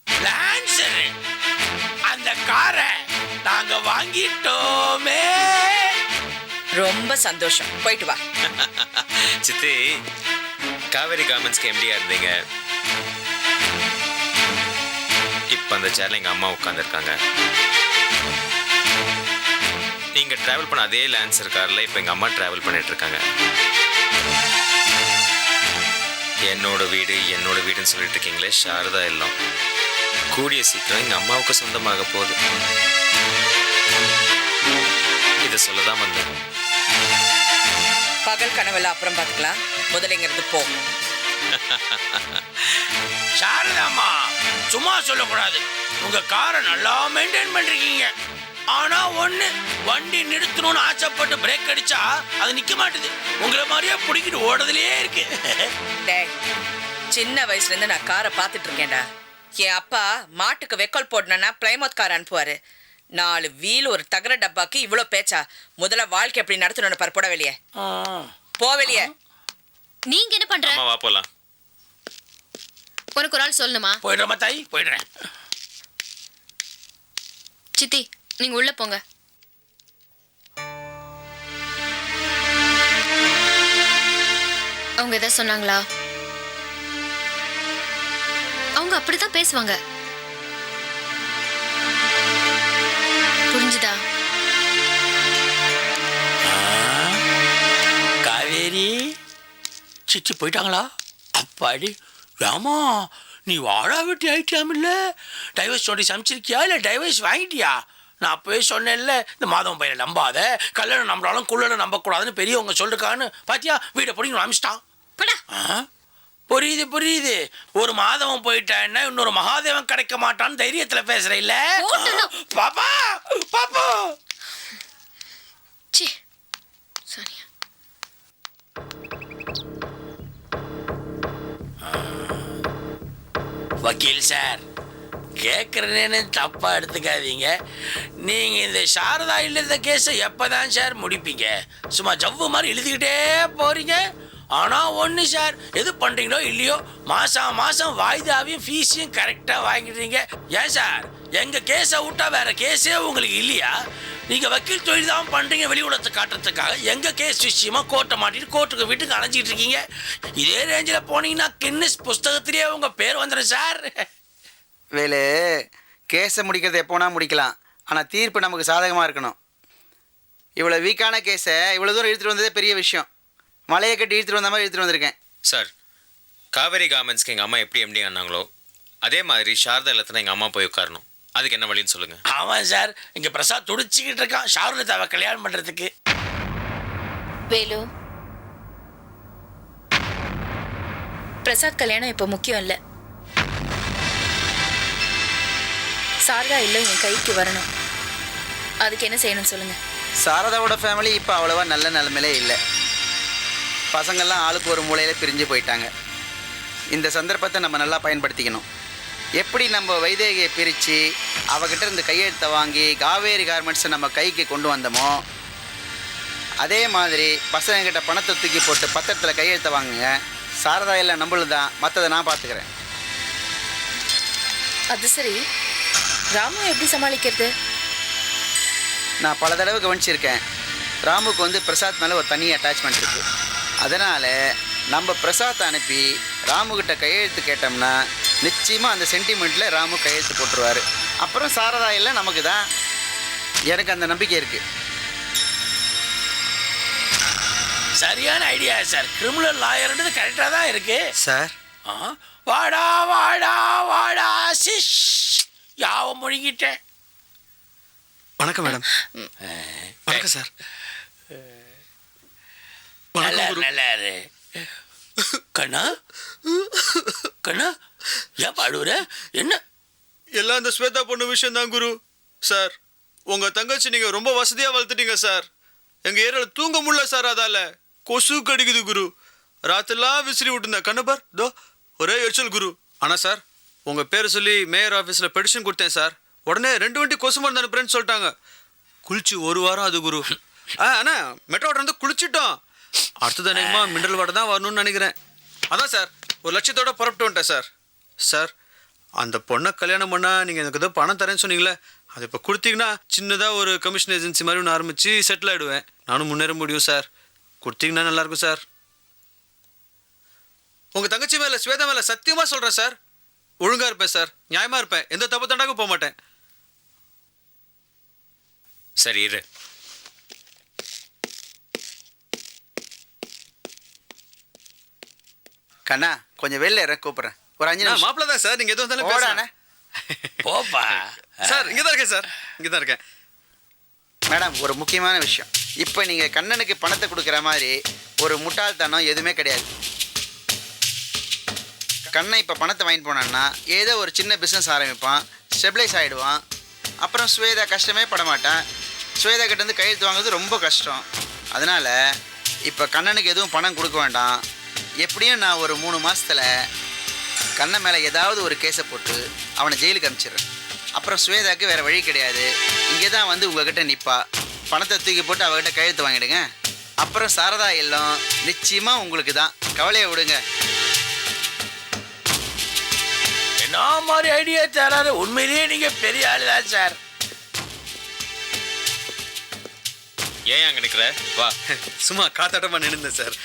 லான்சர், அந்த காரை நாங்க வாங்கிட்டோமே. ரொம்ப சந்தோஷம், போயிட்டு வா. சித்தி, காவேரி கார்மெண்ட்ஸ்க்கு எம்டியா இருந்தீங்க. இப்ப அந்த சேர்ல எங்க அம்மா உட்காந்துருக்காங்க. நீங்க டிராவல் பண்ண அதே லான்சர் கார்ல இப்ப எங்க அம்மா டிராவல் பண்ணிட்டு இருக்காங்க. என்னோட வீடுன்னு சொல்லிட்டு இருக்கீங்களே சாரதா, எல்லாம் கூடிய சீக்கிரம் எங்க அம்மாவுக்கு சொந்தமாக போகுது. இதை சொல்லதான் வந்தேன். பகல் கனவுல அப்புறம் பார்த்துக்கலாம், முதல்ல இங்கிருந்து போ. சாரதாமா, சும்மா சொல்லக்கூடாது. உங்க காரை நல்லா மெயின்டைன் பண்றீங்க. ஆனா ஒண்ணு, வண்டி நிறுத்தணும்னு ஆசைப்பட்டு பிரேக் அடிச்சா அது நிக்க மாட்டுது. உங்களை மாதிரியே பிடிக்கிட்டு ஓடுறதுலயே இருக்கு. டேய், சின்ன வயசுல இருந்து நான் காரை பார்த்துட்டு இருக்கேன்டா. என் அப்பா மாட்டுக்கு வெக்கோல் போடணும்னா பிளைமோத் கார் அனுப்புவாரு. 4 வீல் ஒரு தகர டப்பாக்கு இவ்வளோ பேச்சா? முதல்ல வாழ்க்கை எப்படி நடத்தணும்னு பாரு. போட வெளியே போ. வெளியே. நீங்க என்ன பண்ற? அம்மா வா போலாம். உனக்கு ஒரு ஆள் சொல்லணுமா? போயிடுறேன் தாய், போயிடுறேன். சித்தி, நீங்க உள்ள போங்க. அவங்க எதாவது சொன்னாங்களா? அவங்க அப்படிதான் பேசுவாங்க. புரிஞ்சுதா? காவேரி சிச்சி போயிட்டாங்களா? அப்பாடி ஏமா நீ வாழா வெட்டி ஆயிட்டியாம் இல்லை? டைவர்ஸ் நோட்டீஸ் அனுப்பிச்சிருக்கியா இல்லை டைவர்ஸ் வாங்கிட்டியா? நான் அப்போவே சொன்னேன்ல, இந்த மாதவன் பையனை நம்பாத, கல்யாணம் நம்புறாலும் குள்ளனும் நம்பக்கூடாதுன்னு பெரியவங்க சொல்லிருக்கான்னு. பாத்தியா, வீடை பிடிங்க அமிச்சிட்டான். புரியுது புரியுது. ஒரு மாதவன் போயிட்டான்னா இன்னொரு மகாதேவன் கிடைக்க மாட்டான்னு தைரியத்துல பேசுற இல்ல? பாப்பா பாப்பா சாரியா. வக்கீல் சார், கேட்குறேன்னு தப்பா எடுத்துக்காதீங்க. நீங்க இந்த சாரதா இல்லாத கேஸை எப்பதான் சார் முடிப்பீங்க? சும்மா ஜவ்வு மாதிரி எழுதிக்கிட்டே போறீங்க. ஆனா ஒண்ணு சார், எது பண்றீங்களோ இல்லையோ மாசம் மாசம் வாய்தாவையும் ஃபீஸையும் கரெக்டா வாங்கிடுறீங்க. ஏன் சார், எங்க கேஸை விட்டா வேற கேஸே உங்களுக்கு இல்லையா? நீங்க வக்கீல் தொழில் தான் பண்றீங்க வெளி உலகத்தை காட்டுறதுக்காக. எங்க கேஸ் விஷயமா கோர்ட்டை மாட்டிட்டு கோர்ட்டுக்கு வீட்டுக்கு அணைஞ்சிட்டு இருக்கீங்க. இதே ரேஞ்சில் போனீங்கன்னா கின்னஸ் புஸ்தகத்திலேயே உங்க பேர் வந்துடும் சார். வேலு, கேஸை முடிக்கிறது எப்போனா முடிக்கலாம், ஆனால் தீர்ப்பு நமக்கு சாதகமாக இருக்கணும். இவ்வளோ வீக்கான கேஸை இவ்வளோ தூரம் இழுத்துட்டு வந்ததே பெரிய விஷயம். மலையை கட்டி இழுத்துட்டு வந்த மாதிரி இழுத்துட்டு வந்திருக்கேன் சார். காவேரி கார்மெண்ட்ஸ்க்கு எங்கள் அம்மா எப்படி எம்டி ஆனாங்களோ அதே மாதிரி சாரதா இல்லத்தில் எங்கள் அம்மா போய் உட்காரணும். அதுக்கு என்ன வழின்னு சொல்லுங்க. ஆமாம் சார், இங்கே பிரசாத் துடிச்சிக்கிட்டு இருக்கான் ஷாருலதாவை கல்யாணம் பண்ணுறதுக்கு. வேலு, பிரசாத் கல்யாணம் இப்போ முக்கியம் இல்லை. சாரதா இல்லை என் கைக்கு வரணும். அதுக்கு என்ன செய்யணும் சொல்லுங்க. சாரதாவோட ஃபேமிலி இப்போ அவ்வளோவா நல்ல நிலைமையிலே இல்லை. பசங்கள்லாம் ஆளுக்கு ஒரு மூலையில் பிரிஞ்சு போயிட்டாங்க. இந்த சந்தர்ப்பத்தை நம்ம நல்லா பயன்படுத்திக்கணும். எப்படி நம்ம வைதேகியை பிரித்து அவகிட்ட இருந்து கையெழுத்தை வாங்கி காவேரி கார்மெண்ட்ஸை நம்ம கைக்கு கொண்டு வந்தோமோ அதே மாதிரி பசங்கக்கிட்ட பணத்தை தூக்கி போட்டு பத்திரத்தில் கையெழுத்தை வாங்குங்க. சாரதா இல்லை நம்மளும் தான், மற்றதை நான் பார்த்துக்கிறேன். அது சரி, ராமு எப்படி சமாளிக்கிறது? நான் பல தடவை கவனிச்சிருக்கேன். ராமுக்கு வந்து பிரசாத் மேலே ஒரு தனி அட்டாச்மெண்ட் இருக்குது. அதனால் நம்ம பிரசாத்தை அனுப்பி ராமுக்கிட்ட கையெழுத்து கேட்டோம்னா நிச்சயமாக அந்த சென்டிமெண்ட்டில் ராமு கையெழுத்து போட்டுருவார். அப்புறம் சாரதா இல்லை நமக்கு தான். எனக்கு அந்த நம்பிக்கை இருக்குது. சரியான ஐடியா சார். கிரிமினல் லாயர்ன்றது கரெக்டாக தான் இருக்கு சார். வாடா வாடா வாடா சிஷ், யாவும் முழுங்கிட்டேன். வணக்கம் மேடம். வணக்கம் சார். நல்லா இரு. கண்ணா கண்ணா, ஏன் பாடுற? என்ன? எல்லாம் அந்த ஸ்வேதா பொண்ணு விஷயம் தான் குரு. சார், உங்கள் தங்கச்சி நீங்கள் ரொம்ப வசதியாக வளர்த்துட்டீங்க சார். எங்கள் ஏரியாவில் தூங்க முடியல சார். அதால் கொசு கடிக்குது குரு. ராத்திரிலாம் விசிறி விட்டுருந்தேன். கண்ணபார் தோ ஒரே எரிச்சல் குரு. ஆனால் சார், உங்கள் பேரை சொல்லி மேயர் ஆஃபீஸில் பெடிஷன் கொடுத்தேன் சார். உடனே 2 வண்டி கொசு மருந்து அனுப்புறேன்னு சொல்லிட்டாங்க. குளிச்சு 1 வாரம் அது குரு. அண்ணா மெட்ரோட இருந்து குளிச்சிட்டோம். அடுத்தது அநேகமா மினரல் வாட்டர் தான் வரணும்னு நினைக்கிறேன். அதான் சார், 1 லட்சத்தோட புறப்பட்டு வந்துட்டேன் சார். சார், அந்த பொண்ணை கல்யாணம் பண்ணால் நீங்கள் எனக்கு ஏதோ பணம் தரேன்னு சொன்னீங்களே, அது இப்போ கொடுத்தீங்கன்னா சின்னதாக ஒரு கமிஷன் ஏஜென்சி மாதிரி ஒன்று ஆரம்பித்து செட்டில் ஆகிடுவேன். நானும் முன்னேற முடியும் சார். கொடுத்தீங்கன்னா நல்லாயிருக்கும் சார். உங்கள் தங்கச்சி மேலே ஸ்வேதா மேலே சத்தியமாக சொல்கிறேன் சார். ஒழுங்காக இருப்பேன் சார், நியாயமாக இருப்பேன், எந்த தப்பு தண்டாக்கும் போக மாட்டேன். சரி இரு. கண்ணா, கொஞ்சம் வெளில இற, கூப்பிட்றேன். ஒரு 5 நிமிஷம். மாப்பிள்ள தான் சார், நீங்கள் எதுவும் வந்தாலும் ஓடாண்ணே. போப்பா சார். இங்கே தான் இருக்கேன் சார், இங்கே தான் இருக்கேன். மேடம், ஒரு முக்கியமான விஷயம். இப்போ நீங்கள் கண்ணனுக்கு பணத்தை கொடுக்குற மாதிரி ஒரு முட்டாள்தனம் எதுவுமே கிடையாது. கண்ணை இப்போ பணத்தை வாங்கிட்டு போனான்னா ஏதோ ஒரு சின்ன பிஸ்னஸ் ஆரம்பிப்பான், ஸ்டெபிளைஸ் ஆகிடுவான். அப்புறம் ஸ்வேதா கஷ்டமே பட மாட்டான். ஸ்வேதா கிட்டேருந்து கையெழுத்து வாங்குறது ரொம்ப கஷ்டம். அதனால் இப்போ கண்ணனுக்கு எதுவும் பணம் கொடுக்க வேண்டாம். எப்படியும் நான் ஒரு 3 மாதத்தில் கண்ணன் மேலே ஏதாவது ஒரு கேஸை போட்டு அவனை ஜெயிலுக்கு அனுப்பிச்சிடுறேன். அப்புறம் ஸ்வேதாவுக்கு வேறு வழி கிடையாது. இங்கே தான் வந்து உங்ககிட்ட நிற்பா. பணத்தை தூக்கி போட்டு அவகிட்ட கையெழுத்து வாங்கிடுங்க. அப்புறம் சாரதா எல்லாம் நிச்சயமாக உங்களுக்கு தான். கவலையை விடுங்க. என்ன மாதிரி ஐடியா தராரு? உண்மையிலேயே நீங்க பெரிய ஆளு தான் சார். ஏன் அங்கே நிற்கிற? வா. சும்மா காத்தாட்டமாக நின்றுந்தேன் சார்.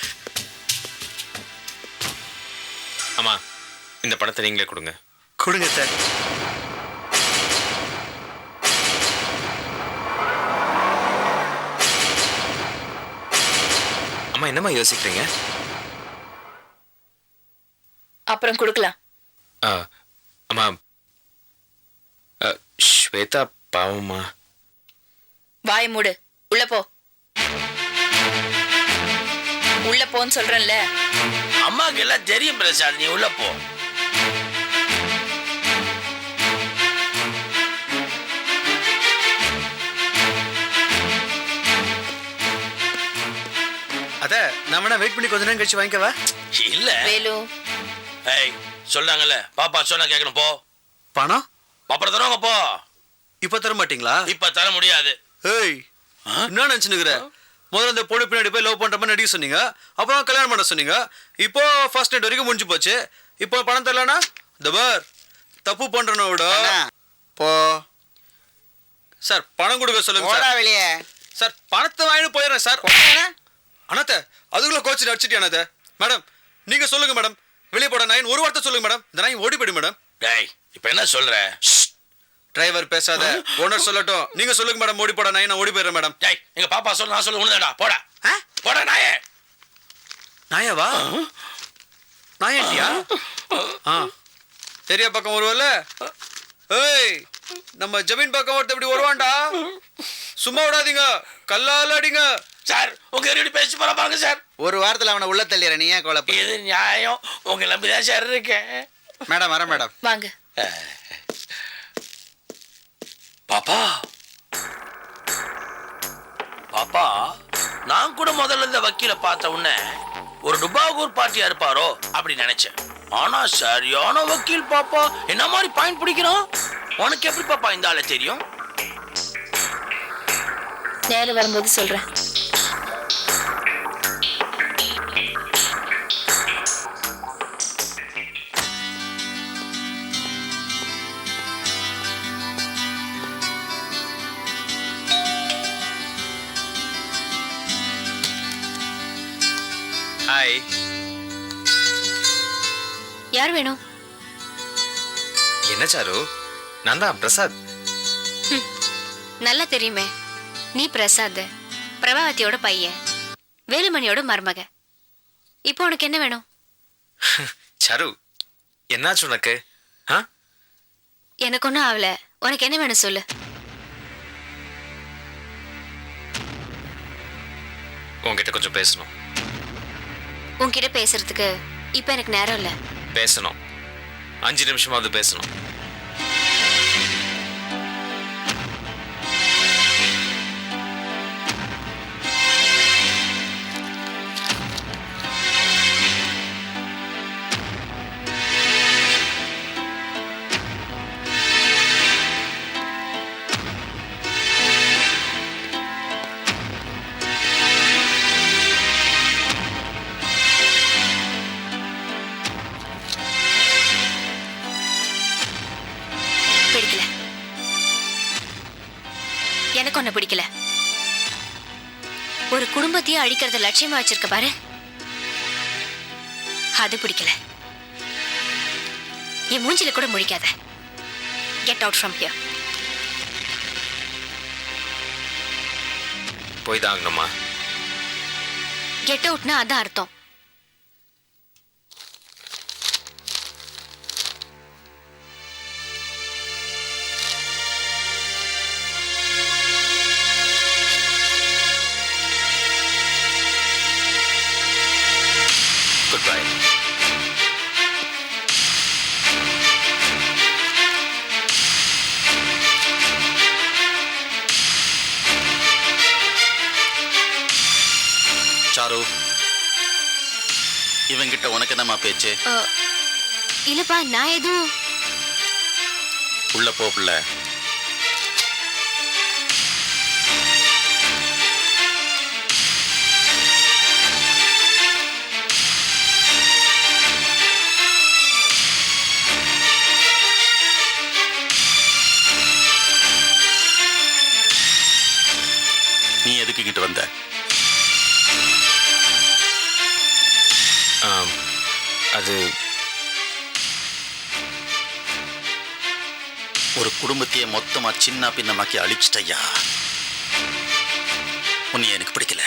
இந்த பணத்தை நீங்களே கொடுங்க. கொடுங்க சார். அம்மா என்னம்மா யோசிக்கிறீங்க? அப்புறம் கொடுக்கலாம். அம்மா ஸ்வேதா பாவம்மா. வாய் மூடு, உள்ள போ. உள்ள போன்னு சொல்றேன்ல. அம்மாக்கு எல்லாம் தெரியும் பிரசாத், நீ உள்ள போ. அத நாம வெயிட் பண்ணி கொஞ்ச நேரம் கழிச்சு வாங்கிக்கவா? இல்ல வேலு, ஏய் சொல்றாங்கல்ல, பாப்பா சொன்னா கேட்கணும், போ. பணம் அப்புறம் தருவாங்க, போ. இப்ப தர மாட்டீங்களா? இப்ப தர முடியாது. ஏய் என்ன நினைச்சுனுக்குற? முதல்ல அந்த பொண்ணு பின்னாடி போய் லவ் பண்ற மாதிரி நடிக்க சொன்னீங்க, அப்புறம் கல்யாணம் பண்ண சொன்னீங்க. இப்போ ஃபர்ஸ்ட் நைட் வரைக்கும் முடிஞ்சு போச்சு. இப்போ பணம் தரலனா தபார் தப்பு பண்றன விட போ சார். பணம் கொடுக்க சொல்லுங்க போடா சார். வெளியே. சார் பணத்தை வாங்கிட்டு போயிடுறேன் சார். அண்ணாத்த அதுக்குள்ள கோச்சு அடிச்சிட்டியா அண்ணாத்த? மேடம் நீங்க சொல்லுங்க மேடம். வெளியே போட நாயின் ஒரு வார்த்தை சொல்லுங்க மேடம். இந்த நாயின் ஓடி போயிடு மேடம். டேய் இப்ப என்ன சொல்ற? டிரைவர் பேசாத, ஓனர் சொல்லட்டும். நீங்க சொல்லுங்க மேடம். ஓடி போட நாயின், நான் ஓடி போயிடுறேன் மேடம். டேய் எங்க பாப்பா சொல்ல, நான் சொல்ல உனதாடா, போடா. போடா நாயே. நாயவா? நாயண்டியா? ஏரியா பக்கம் வருவல்ல? ஏய் நம்ம ஜமீன் பக்கம் ஒருத்த இப்படி வருவான்டா. சும்மா விடாதீங்க, கல்லால அடிங்க. சார் உங்க ரெடி பேசி போற பாருங்க சார். ஒரு வாரத்துல அவனை உள்ள தள்ளிடுற, நீ ஏன் குழப்ப? இது நியாயம். உங்க நம்பிதான் சார் இருக்கேன். மேடம் வரேன் மேடம். வாங்க. பாப்பா பாப்பா, நான் கூட முதல்ல இந்த வக்கீல பார்த்த உடனே ஒரு டுபாகூர் பார்ட்டியா இருப்பாரோ அப்படி நினைச்சேன். ஆனா சரியான வக்கீல் பாப்பா. என்ன மாதிரி பாயிண்ட் பிடிக்கிறான். உனக்கு எப்படி பாப்பா இந்த ஆளை தெரியும்? நேரம் வரும்போது சொல்றேன். ஹாய். யார் வேணும்? என்ன சாரு? நான் தான் பிரசாத். நல்லா தெரியுமே, நீ பிரசாத், பிரபாவதியோட பையன், வேலுமணியோட மருமக. இப்போ உனக்கு என்ன வேணும்? சாரு என்னாச்சு உனக்கு? எனக்கு ஒன்றும் ஆகல. உனக்கு என்ன வேணும் சொல்லு. உன்கிட்ட கொஞ்சம் பேசணும். உன்கிட்ட பேசுறதுக்கு இப்போ எனக்கு நேரம் இல்லை. பேசணும், 5 நிமிஷமாவது பேசணும். பிடிக்கல. எனக்கு ஒண்ணு பிடிக்கல. ஒரு குடும்பத்தையே அழிக்கிறத லட்சியமா வச்சிருக்க பாரு, அது பிடிக்கல. என் மூஞ்சில கூட முழிக்காத. Get out from here. போய் தாங்கணுமா? கெட் அவுட்னா அதான் அர்த்தம். Goodbye. சாரு, இவங்கிட்ட உனக்கு என்னம்மா பேச்சு? இல்லப்பா, நான் எதுவும். உள்ள போ பிள்ளை. நீ எதுக்கு கிட்ட வந்த? அது ஒரு குடும்பத்தையே மொத்தமா சின்ன பின்னமாக்கி அழிச்சிட்டய்யா. உன்னை எனக்கு பிடிக்கல.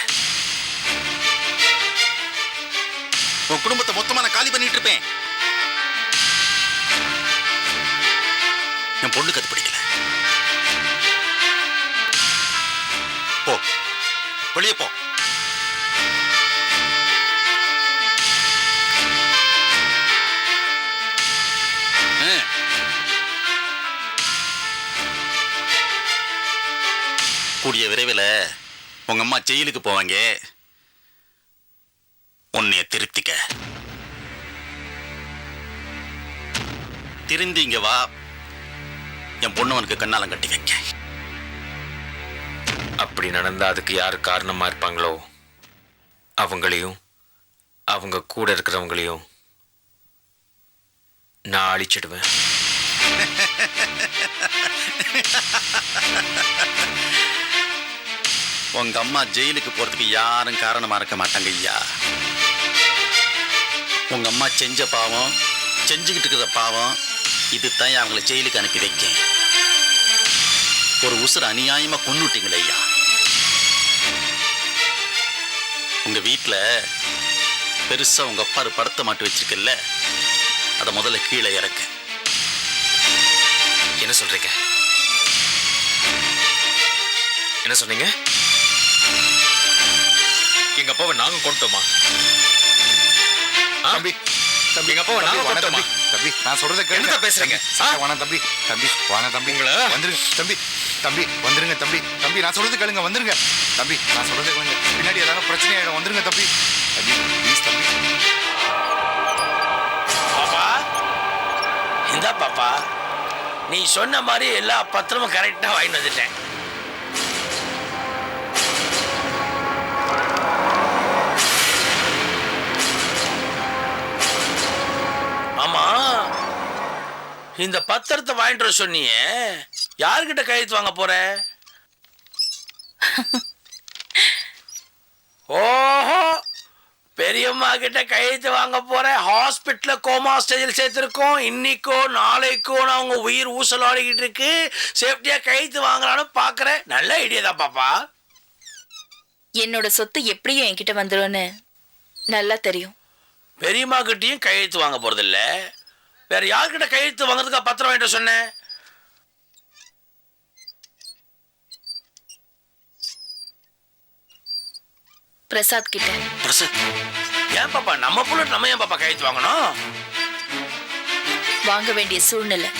உன் குடும்பத்தை மொத்தமா நான் காலி பண்ணிட்டு இருப்பேன். என் பொண்ணுக்கு அது பிடிக்கல. போ, வெளியே போ. கூடிய விரைவில் உங்க அம்மா ஜெயிலுக்கு போவாங்க. உன்னைய திருப்திக்க. திருந்தி இங்க வா. என் பொண்ணவனுக்கு கண்ணாலம் கட்டி வைக்க. அப்படி நடந்தா அதுக்கு யார் காரணமா இருப்பாங்களோ அவங்களையும் அவங்க கூட இருக்கிறவங்களையும் நான் அழிச்சிடுவேன். உங்க அம்மா ஜெயிலுக்கு போறதுக்கு யாரும் காரணமா இருக்க மாட்டாங்க ஐயா. உங்க அம்மா செஞ்ச பாவம், செஞ்சுக்கிட்டு இருக்கிற பாவம், இதுதான் அவங்கள ஜெயிலுக்கு அனுப்பி வைக்க. ஒரு உசுர அநியாயமா கொன்னுட்டீங்களே ஐயா. உங்க வீட்டுல பெருசா உங்க அப்பா படத்தை மாட்டி வச்சிருக்கல, அதை முதல்ல கீழே இறக்கு. என்ன சொல்றீங்க? என்ன சொன்னீங்க? எங்க அப்பாவை நாங்க கொண்டுட்டோமா? தம்பி தம்பி எங்க அப்பாவை நாங்க கொண்டுட்டோமா? தம்பி நான் சொல்றத கேளுங்க. என்ன பேசுறீங்க? வாணா தம்பி தம்பி வாணா தம்பி வந்துருங்க தம்பி தம்பி வந்துருங்க தம்பி தம்பி நான் சொல்றது கேளுங்க வந்துருங்க தம்பி நான் சொல்றது கேளுங்க. பின்னாடி ஏதாவது பிரச்சனை ஆயிடும் வந்துருங்க தம்பி தம்பி ப்ளீஸ் தம்பி. பாப்பா இந்தா பாப்பா, நீ சொன்ன மாதிரி எல்லா பத்திரமும் கரெக்டா வாங்கிட்டு வந்துட்டேன். ஆமா, இந்த பத்திரத்தை வாங்கிட்டு வர சொன்னியே, யார்கிட்ட கையெழுத்து வாங்க போற? ஓஹோ, பெரியம்மா கிட்ட கையெழுத்து வாங்க போற. ஹாஸ்பிட்டல்ல கோமா ஸ்டேஜில் சேர்த்திருக்கோம். இன்னைக்கோ நாளைக்கோ அவங்க உயிர் ஊசலாடிக்கிட்டு இருக்கு. சேஃப்டியா கையெழுத்து வாங்கலான்னு பாக்குறேன். நல்ல ஐடியா தான் பாப்பா. என்னோட சொத்து எப்படியும் என்கிட்ட வந்துரும்னு நல்லா தெரியும். பெரியம்மா கிட்டயும் கையெழுத்து வாங்க போறது இல்ல, வேற யார்கிட்ட கையெழுத்து வாங்குறதுக்கா பத்திரம் வாங்கிட்டு சொன்னேன்? பிரசாத் கிட்ட. பிரசாத்? ஏன் பாப்பா நம்ம புள்ள நம்ம ஏன் பாப்பா கையெழுத்து வாங்கணும்? வாங்க வேண்டிய சூழ்நிலை.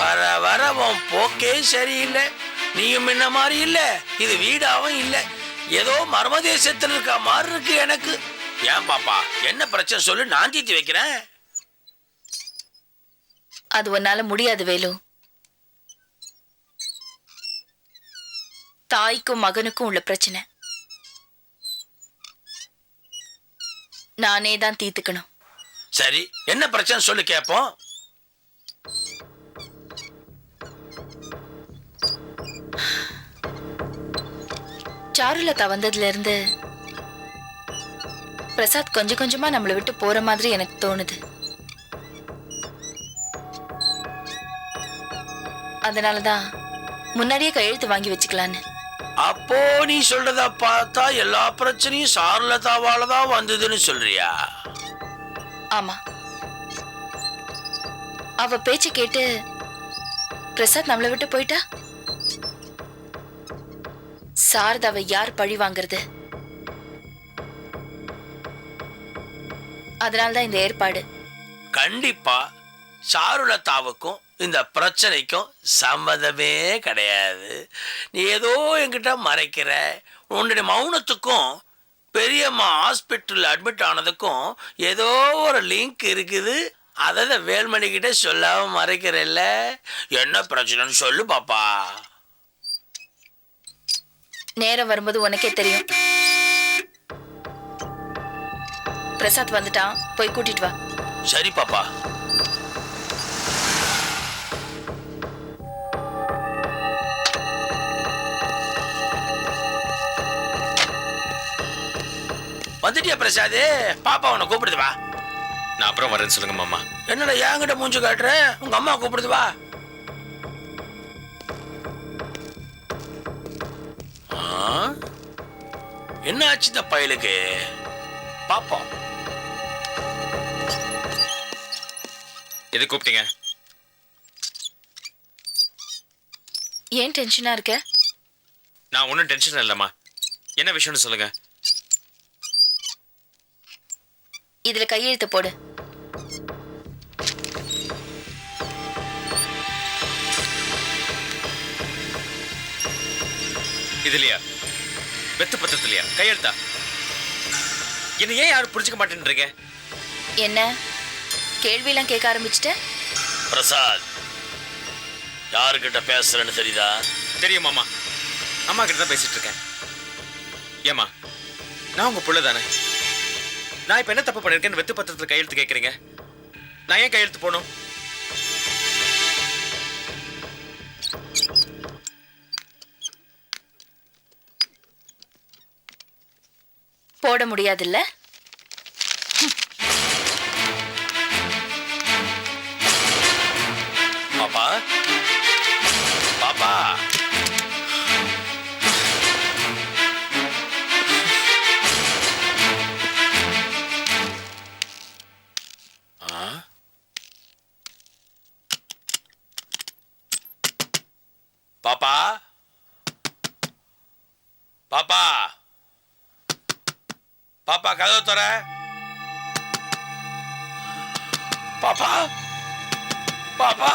வர வர உன் போக்கே சரியில்லை. நீயும் முன்ன மாதிரி இல்ல, இது வீடாவும் இல்ல, ஏதோ மர்ம தேசத்தில் இருக்க மாதிரி இருக்கு எனக்கு. ஏன் பாப்பா என்ன பிரச்சனை சொல்லு, நான் தீர்த்து வைக்கிறேன். அது உன்னால முடியாது வேலு. தாய்க்கும் மகனுக்கும் உள்ள பிரச்சனை நானே தான் தீர்த்துக்கணும். சரி, என்ன பிரச்சனை சொல்லு கேப்போம். சாருலதா வந்ததுல இருந்து பிரசாத் கொஞ்சம் கொஞ்சமா நம்மளை விட்டு போற மாதிரி எனக்கு தோணுது. அதனாலதான் முன்னாடியே கையெழுத்து வாங்கி வச்சுக்கலான்னு. அப்போ நீ சொல்றத பார்த்தா எல்லா பிரச்சனையும் சாருலதாவால தான் வந்ததுன்னு சொல்றியா? ஆமா, அவ பேச்ச கேட்டு பிரசாத் நம்மளை விட்டு போயிட்டா சாரதாவை யார் பழி வாங்குறது? அதனால்தான் இந்த ஏற்பாடு. கண்டிப்பா சாருலதாவுக்கும் இந்த பிரச்சனைக்கும் சம்மதமே கிடையாது. நீ ஏதோ என்கிட்ட மறைக்கிற. உன்னுடைய மௌனத்துக்கும் பெரியம்மா ஹாஸ்பிட்டல் அட்மிட் ஆனதுக்கும் ஏதோ ஒரு லிங்க் இருக்குது. அதை வேல்மணி கிட்ட சொல்லாம மறைக்கிறல்ல. என்ன பிரச்சனைன்னு சொல்லு பாப்பா. நேரம் வரும்போது உனக்கே தெரியும். பிரசாத் வந்துட்டான், போய் கூட்டிட்டு வா. சரி பாப்பா. வந்துட்டியா பிரசாத்? பாப்பா உன்னை கூப்பிடுது வா. நான் அப்புறம் வரேன்னு சொல்லுங்க மாமா. என்னடா என்கிட்ட மூஞ்சு காட்டுற? உங்க அம்மா கூப்பிடுது வா. என்ன ஆச்சு இந்த பயலுக்கு? பாப்போம். எது கூப்பிட்டீங்க? ஏன் டென்ஷனா இருக்க? நான் ஒன்றும் டென்ஷன் இல்லைம்மா. என்ன விஷயம்னு சொல்லுங்க. இதுல கையெழுத்து போடு. இதுலையா? வெத்து பத்தத்துலையா? கையெழுத்தா? என்ன ஏன் யாரும் புரிஞ்சுக்க மாட்டேன்றீங்க? என்ன கேள்வியெல்லாம் கேட்க ஆரம்பிச்சிட்ட? பிரசாத், யாருக்கிட்ட பேசுறேன்னு தெரியுதா? தெரியும் மாமா. அம்மா கிட்ட தான் பேசிட்டு இருக்கேன். ஏமா, நான் உங்க புள்ள தானே. நான் இப்ப என்ன தப்பு பண்ணிருக்கேன்னு வெத்து பத்திரத்துல கையெழுத்து கேட்கறீங்க. நான் ஏன் கையெழுத்து போடணும்? போட முடியாதுல்ல? பாப்பா, பாப்பா, பாப்பா, பாப்பா, பாப்பா, கதவு தர. பாப்பா, பாப்பா,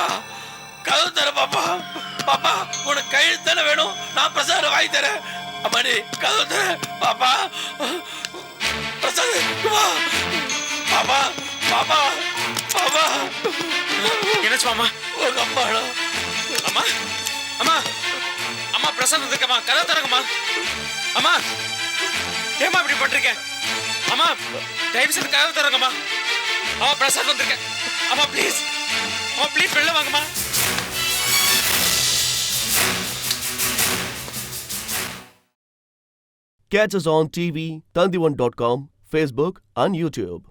கதவு தர. பாப்பா, பாப்பா, உனக்கு கையெழுத்து தானே வேணும். நான் பிரசாத வாங்கி தரேன். அம்மாடி, கதவு தர. பாப்பா, பிரசாத், வா. பாப்பா, பாப்பா, பாப்பா. என்னாச்சு மாமா? உங்க அம்மாடா. அம்மா, அம்மா, அம்மா, பிரசாத் வந்திருக்கம்மா. கதவு தரங்கம்மா. அம்மா, ஏமா இப்படி பண்றீங்க? அம்மா, தயவு செய்து கதவு தரங்கம்மா. அம்மா, பிரசாத் வந்திருக்கேன். அம்மா ப்ளீஸ், அம்மா ப்ளீஸ் வெளில வாங்கம்மா. Catch us on TV, Tandivan.com, Facebook and YouTube.